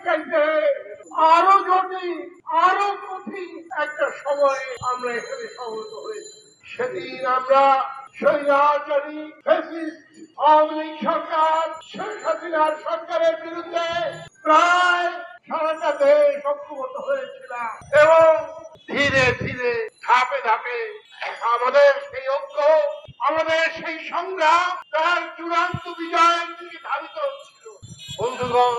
চাইতে আরো জটিল, আরো কঠিন একটা সময়ে আমরা এখানে সমবেত হয়েছি। সেদিন আমরা স্বৈরাচারী ফ্যাসিস্ট আওয়ামী লীগ সরকার, শেখ হাসিনার সরকারের বিরুদ্ধে প্রায় সারাটা দেশ ঐক্যবদ্ধ হয়েছিলাম এবং ধীরে ধীরে ধাপে ধাপে আমাদের সেই ঐক্য, আমাদের সেই সংগ্রাম তার চূড়ান্ত বিজয়ের দিকে ধাবিত হচ্ছিল। বন্ধুগণ,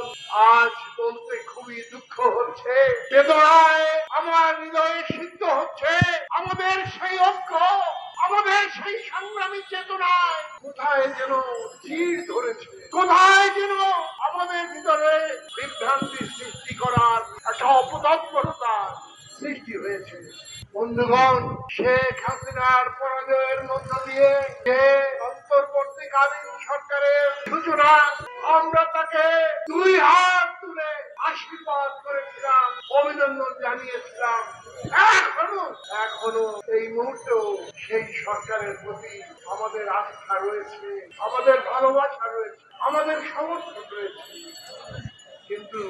আজ বলতে খুবই দুঃখ হচ্ছে, বেদনায় আমার হৃদয়ে সিদ্ধ হচ্ছে, আমাদের সেই ঐক্য, আমাদের সেই সংগ্রামী চেতনায় কোথায় যেন চির ধরেছে, কোথায় যেন আমাদের ভিতরে বিভ্রান্তি সৃষ্টি করার একটা অপতৎপরতা সৃষ্টি হয়েছে। বন্ধুগণ, শেখ হাসিনার পরাজয়ের মধ্য দিয়ে যে অন্তর্বর্তীকালীন সরকারের সূচনা, আমরা তাকে দুই হাত তুলে আশীর্বাদ করেছিলাম, অভিনন্দন জানিয়েছিলাম। এখনো এই মুহূর্তেও সেই সরকারের প্রতি আমাদের আস্থা রয়েছে, আমাদের ভালোবাসা রয়েছে, আমাদের সমর্থন রয়েছে। কিন্তু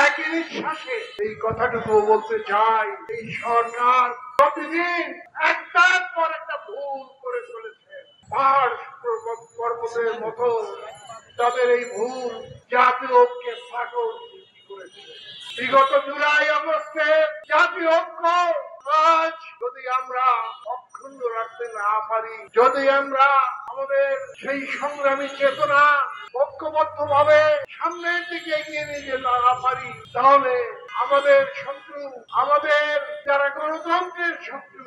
একই নিঃশ্বাসে এই কথাটুকু বলতে চাই, এই সরকার প্রতিদিন একটার পর একটা ভুল করে চলেছে। পাহাড় পর্বতের মতো তাদের এই ভুল জাতীয় ঐক্যের ফাটল সৃষ্টি করেছে। বিগত জুলাই আগস্টে জাতীয় ঐক্য আজ যদি আমরা অক্ষুণ্ণ রাখতে না পারি, যদি আমরা আমাদের সেই সংগ্রামী চেতনা ঐক্যবদ্ধ ভাবে সামনের দিকে এগিয়ে নিয়ে যেতে না পারি, তাহলে আমাদের শত্রু, আমাদের যারা গণতন্ত্রের শত্রু,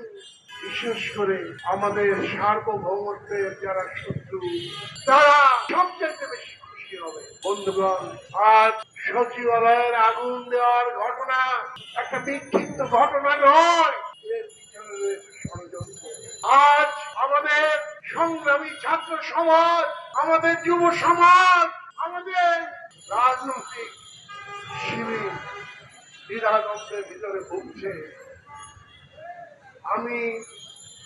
বিশেষ করে আমাদের সার্বভৌমত্বের যারা শত্রু, তারা সবচেয়ে বেশি খুশি হবে। বন্ধুগণ, আজ সচিবালয়ের আগুন দেওয়ার ঘটনা একটা বিক্ষিপ্ত ঘটনা নয়, এর পিছনে রয়েছে ষড়যন্ত্র। আজ আমাদের সংগ্রামী ছাত্র সমাজ, আমাদের যুব সমাজ, আমাদের রাজনৈতিক শিবির দ্বিধাদ্বন্দ্বের ভিতরে ভুগছে। আমি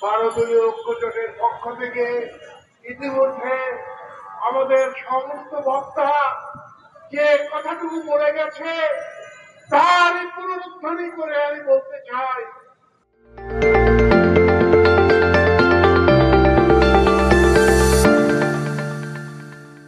12 দলীয় ঐক্যজোটের পক্ষ থেকে ইতিমধ্যে আমাদের সমস্ত বক্তা যে কথাটুকু বলে গেছে তারই পুনরুদ্ধারই করে আমি বলতে চাই,